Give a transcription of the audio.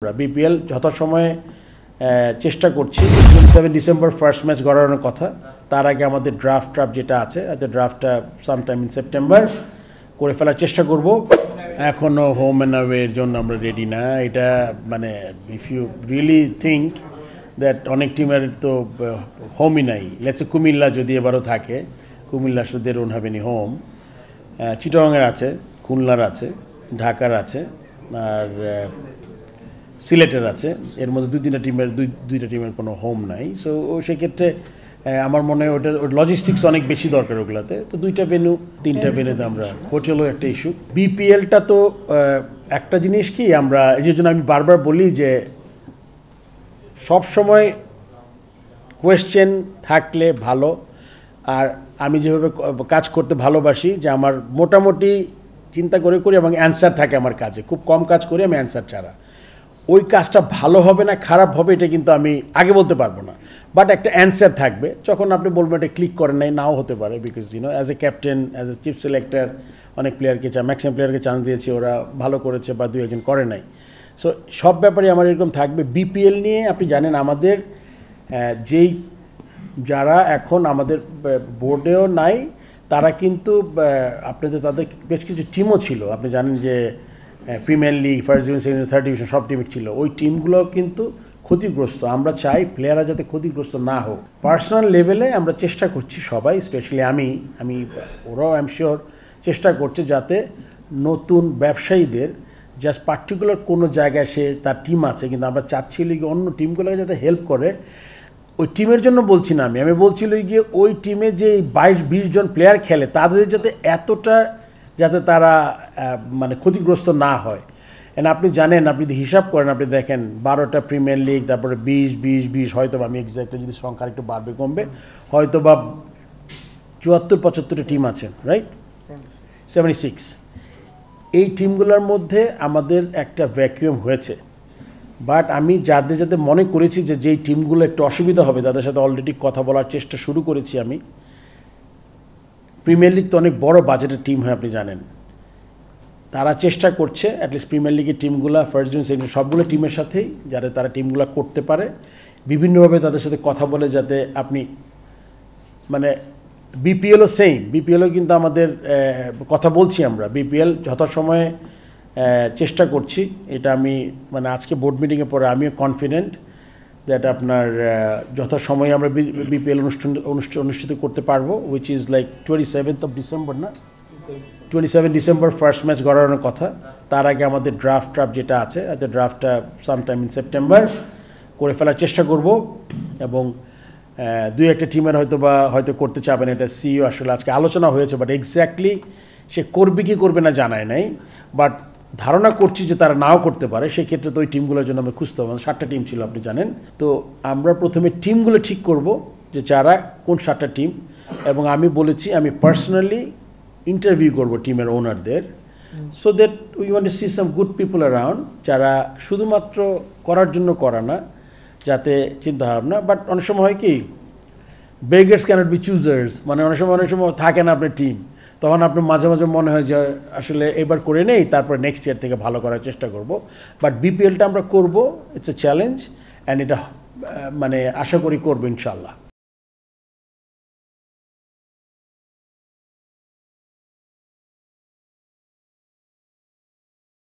আমরা বিপিএল যথাসময়ে চেষ্টা করছি 27 ডিসেম্বর ফার্স্ট ম্যাচ গড়ানোর কথা। তার আগে আমাদের ড্রাফট যেটা আছে ড্রাফটটা সামটাইম ইন সেপ্টেম্বর করে ফেলার চেষ্টা করব। এখনও হোম অ্যান্ড অ্যাওয়ের জন্য আমরা রেডি না। এটা মানে if you really think that অনেক টিমের তো হোমই নাই। লেটস কুমিল্লা যদি এবারও থাকে, কুমিল্লা আসলে they don't have any home. চিটাগংয়ের আছে, খুলনার আছে, ঢাকার আছে, আর সিলেটের আছে। এর মধ্যে দুইটা টিমের কোনো হোম নাই। সো সেক্ষেত্রে আমার মনে হয় ওটার লজিস্টিক্স অনেক বেশি দরকার ওগুলোতে। তো দুইটা ভেন্যু, তিনটা ভেন্যুতে আমরা হোটেলও একটা ইস্যু। বিপিএলটা তো একটা জিনিস কি, আমরা এই জন্য আমি বারবার বলি যে সব সময় কোয়েশ্চেন থাকলে ভালো। আর আমি যেভাবে কাজ করতে ভালোবাসি যে আমার মোটামুটি চিন্তা করে করি এবং অ্যান্সার থাকে আমার কাজে। খুব কম কাজ করি আমি অ্যান্সার ছাড়া। ওই কাজটা ভালো হবে না খারাপ হবে এটা কিন্তু আমি আগে বলতে পারবো না, বাট একটা অ্যান্সার থাকবে। যখন আপনি বলবেন এটা ক্লিক করেন নাই, নাও হতে পারে, because as a captain, as a chief selector অনেক প্লেয়ারকে ম্যাক্সিমাম প্লেয়ারকে চান্স দিয়েছি, ওরা ভালো করেছে বা দুই একজন করে নাই। সো সব ব্যাপারে আমার এরকম থাকবে। বিপিএল নিয়ে আপনি জানেন আমাদের যারা এখন আমাদের বোর্ডেও নাই তারা কিন্তু আপনাদের তাদের বেশ কিছু টিমও ছিল। আপনি জানেন যে premier league, first division, second division, third division সব টিম ছিল। ওই টিমগুলো কিন্তু ক্ষতিগ্রস্ত। আমরা চাই প্লেয়াররা যাতে ক্ষতিগ্রস্ত না হোক। পার্সোনাল লেভেলে আমরা চেষ্টা করছি সবাই, স্পেশালি আমি ওরাও আই এম শিওর চেষ্টা করছে যাতে নতুন ব্যবসায়ীদের জাস্ট পার্টিকুলার কোনো জায়গায় সে তার টিম আছে, কিন্তু আমরা চাচ্ছি গিয়ে অন্য টিমগুলোকে যাতে হেল্প করে। ওই টিমের জন্য বলছি না, আমি বলছিল গিয়ে ওই টিমে যে 22-20 জন প্লেয়ার খেলে তাদের যাতে যাতে তারা মানে ক্ষতিগ্রস্ত না হয়। এন্ড আপনি জানেন, আপনি যদি হিসাব করেন, আপনি দেখেন 12টা প্রিমিয়ার লিগ, তারপরে 20 হয়তো বা আমি এক্স্যাক্টলি যদি সংখ্যা একটু বাড়বে কমবে, হয়তো বা 74-75টা টিম আছেন, রাইট? 76। এই টিমগুলোর মধ্যে আমাদের একটা ভ্যাকুয়াম হয়েছে। বাট আমি যাদের মনে করেছি যে যেই টিমগুলো একটু অসুবিধা হবে তাদের সাথে অলরেডি কথা বলার চেষ্টা শুরু করেছি আমি। প্রিমিয়ার লিগ তো অনেক বড় বাজেটের টিম হয়, আপনি জানেন। তারা চেষ্টা করছে অ্যাটলিস্ট প্রিমিয়ার লিগের টিমগুলো, ফার্স্ট ডিভিশন, সেকেন্ড ডিভিশন সবগুলো টিমের সাথেই যাতে তারা টিমগুলো করতে পারে, বিভিন্নভাবে তাদের সাথে কথা বলে যাতে আপনি মানে বিপিএলও সেম। বিপিএলও কিন্তু আমাদের কথা বলছি আমরা। বিপিএল যথাসময়ে চেষ্টা করছি। এটা আমি মানে আজকে বোর্ড মিটিংয়ের পরে আমিও কনফিডেন্ট দ্যাট আপনার যথাসময়ে আমরা বিপিএল অনুষ্ঠিত করতে পারবো, which is like 27th of December, না 27 ডিসেম্বর ফার্স্ট ম্যাচ গড়ানোর কথা। তার আগে আমাদের ড্রাফট যেটা আছে ড্রাফটটা সামটাইম ইন সেপ্টেম্বর করে ফেলার চেষ্টা করব। এবং দুই একটা টিমের হয়তো করতে চাবেন, এটা সিইও আসলে আজকে আলোচনা হয়েছে, বাট এক্স্যাক্টলি সে করবে কি করবে না জানায় নাই। বাট ধারণা করছি যে তারা নাও করতে পারে। সেক্ষেত্রে তো ওই টিমগুলোর জন্য আমরা খুঁজতে হবে। 7টা টিম ছিল আপনি জানেন। তো আমরা প্রথমে টিমগুলো ঠিক করব যে যারা কোন 7টা টিম, এবং আমি বলেছি আমি পার্সোনালি ইন্টারভিউ করব টিমের ওনারদের, so that we want to see some good people around, যারা শুধুমাত্র করার জন্য করা না, যাতে চিন্তাভাবনা। বাট অনেক সময় হয় কি, বেগার্স ক্যানট বি চুজার্স, মানে অনেক সময় থাকে না আপনার টিম, তখন আপনার মাঝে মাঝে মনে হয় যে আসলে এবার করে নেই, তারপর নেক্সট ইয়ার থেকে ভালো করার চেষ্টা করব। বাট বিপিএলটা আমরা করব, ইটস এ চ্যালেঞ্জ, অ্যান্ড এটা মানে আশা করি করবো ইনশাল্লাহ।